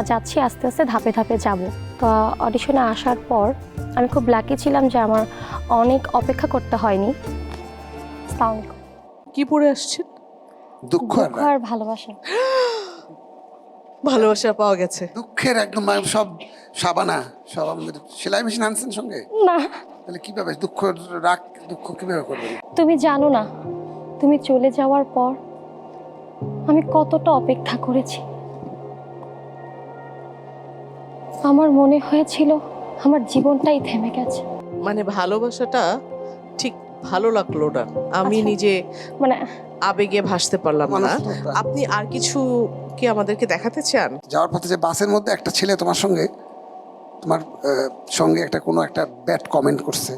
যাচ্ছি আস্তে আস্তে ধাপে ধাপে যাব। তো অডিশনে আসার পর আমি খুব লাকি ছিলাম যে আমার অনেক অপেক্ষা করতে হয়নি। আসসালামু আলাইকুম। কি পড়ে আসছেন? দুঃখ আর দুঃখ আর ভালোবাসা। ভালোবাসা পাওয়া গেছে। দুঃখের একদম সব সাবানা সব আমাদের সেলাই মেশিন আনছেন সঙ্গে? না, তাহলে কিভাবে দুঃখ রাগ দুঃখ কিভাবে করবেন? তুমি জানো না, তুমি চলে যাওয়ার পর আমি কতটা অপেক্ষা করেছি। আমার মনে হয়েছিল আমার জীবনটাই থেমে গেছে। মানে ভালোবাসাটা ঠিক ভালো লাগলো না, আমি আচ্ছা। নিজে মানে আবেগে ভাসতে পারলাম না। মানুষ তো প্রায়- আপনি আর কিছু কি আমাদেরকে দেখাতে চান? যাওয়ার পথে যে বাসের মধ্যে একটা ছেলে তোমার সঙ্গে সঙ্গে একটা কোনো একটা ব্যাড কমেন্ট করছে,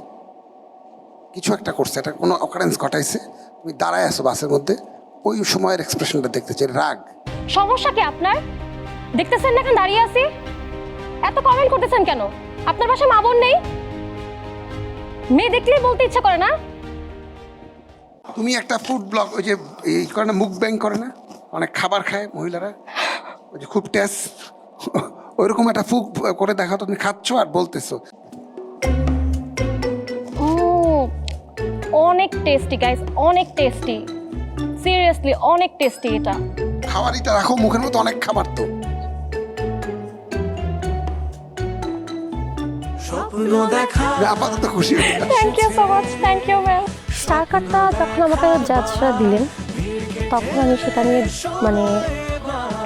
কিছু একটা করছে, একটা কোনো অকারেন্স ঘটাইছে, তুমি দাঁড়ায় আছো বাসের মধ্যে, ওই সময়ের এক্সপ্রেশনটা দেখতে চাই, রাগ। সমস্যা কি আপনার? দেখতেছেন না এখন দাঁড়িয়ে আছি, এত কমেন্ট করতেছেন কেন? আপনার পাশে মা বোন নেই? মেয়ে দেখলেই বলতে ইচ্ছা করে না? তুমি একটা ফুড ব্লগ ওই যে এই করে না, মুখ ব্যাং করে না, অনেক খাবার খায় মহিলারা, ওই যে খুব টেস্ট, ওইরকম একটা ফুক করে দেখাও, তুমি খাচ্ছ আর বলতেছো। অনেক টেস্টি গাইস, অনেক টেস্টি, সিরিয়াসলি অনেক টেস্টি এটা। খাবারইটা রাখো মুখের মতো, অনেক খাবার তো। আমি আপাতত খুশি হই। Thank you so much, thank you ma'am. Star কার্ডটা যখন আমাকে জাজরা দিলেন তখন আমি সেটা নিয়ে মানে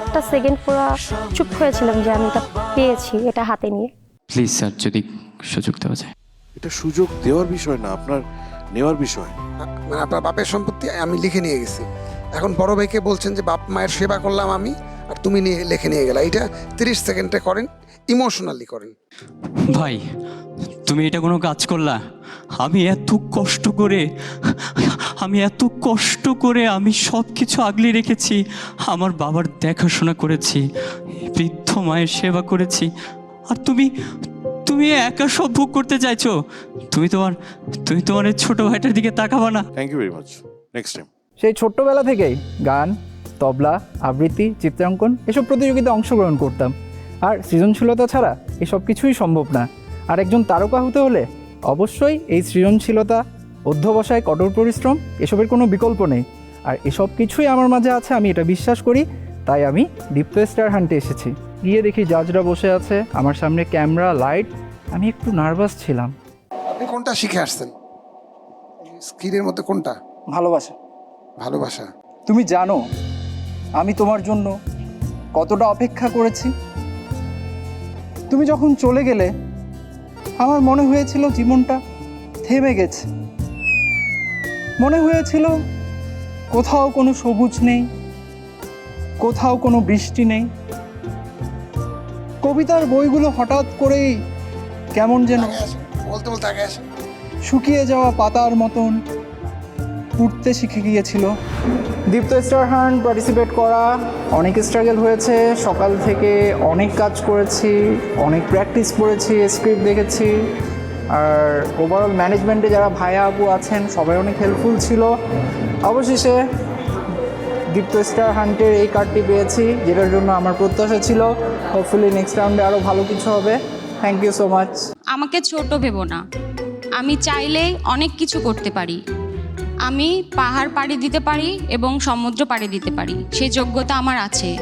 একটা সেকেন্ড পুরো চুপ হয়েছিলাম যে আমি এটা পেয়েছি, এটা হাতে নিয়ে। প্লিজ স্যার, যদি সুযোগ দেওয়া যায়। এটা সুযোগ দেওয়ার বিষয় না, আপনার নেওয়ার বিষয়। মানে আপনার বাপের সম্পত্তি আমি লিখে নিয়ে গেছি, এখন বড় ভাইকে বলছেন যে বাপ মায়ের সেবা করলাম আমি, আর তুমি নিয়ে লিখে নিয়ে গেলা। এটা 30 সেকেন্ডে করেন, ইমোশনালি করেন। ভাই, তুমি এটা কোনো কাজ করলা? আমি এত কষ্ট করে আমি সব কিছু আগলে রেখেছি, আমার বাবার দেখাশোনা করেছি, বৃদ্ধ মায়ের সেবা করেছি, আর তুমি একা সব ভোগ করতে চাইছো? তুমি তোমার এই ছোট ভাইটার দিকে তাকাবা না? Thank you very much, next time. সেই ছোট্টবেলা থেকেই গান, তবলা, আবৃত্তি, চিত্রাঙ্কন এসব প্রতিযোগিতায় অংশগ্রহণ করতাম। আর সৃজনশীলতা ছাড়া এসব কিছুই সম্ভব না। আর একজন তারকা হতে হলে অবশ্যই এই সৃজনশীলতা, অধ্যবসায়, কঠোর পরিশ্রম এসবের কোনো বিকল্প নেই। আর এসব কিছুই আমার মাঝে আছে, আমি এটা বিশ্বাস করি। তাই আমি দীপ্ত স্টার হান্টে এসেছি। গিয়ে দেখি জাজরা বসে আছে, আমার সামনে ক্যামেরা, লাইট। আমি একটু নার্ভাস ছিলাম। আপনি কোনটা শিখে আসছেন স্কিলের মধ্যে? কোনটা? ভালোবাসা। ভালোবাসা। তুমি জানো আমি তোমার জন্য কতটা অপেক্ষা করেছি। তুমি যখন চলে গেলে আমার মনে হয়েছিল জীবনটা থেমে গেছে। মনে হয়েছিল কোথাও কোনো সবুজ নেই, কোথাও কোনো বৃষ্টি নেই। কবিতার বইগুলো হঠাৎ করেই কেমন যেন আগে আসেন, বলতে বলতে আগে আসেন। শুকিয়ে যাওয়া পাতার মতন উঠতে শিখে গিয়েছিল। দীপ্ত স্টার হান্ট পার্টিসিপেট করা অনেক স্ট্রাগল হয়েছে। সকাল থেকে অনেক কাজ করেছি, অনেক প্র্যাকটিস করেছি, স্ক্রিপ্ট দেখেছি। আর ওভারঅল ম্যানেজমেন্টে যারা ভাইয়া আপু আছেন সবাই অনেক হেল্পফুল ছিল। অবশেষে দীপ্ত স্টার হান্টের এই কার্ডটি পেয়েছি, যেটার জন্য আমার প্রত্যাশা ছিল হোপফুলি নেক্সট রাউন্ডে আরও ভালো কিছু হবে। Thank you so much. আমাকে ছোট ভেবো না, আমি চাইলে অনেক কিছু করতে পারি। আমি পাহাড় পাড়ি দিতে পারি এবং সমুদ্র পাড়ি দিতে পারি, সেই যোগ্যতা আমার আছে।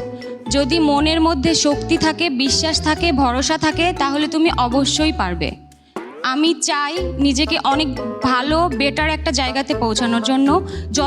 যদি মনের মধ্যে শক্তি থাকে, বিশ্বাস থাকে, ভরসা থাকে, তাহলে তুমি অবশ্যই পারবে। আমি চাই নিজেকে অনেক ভালো, বেটার একটা জায়গাতে পৌঁছানোর জন্য। যত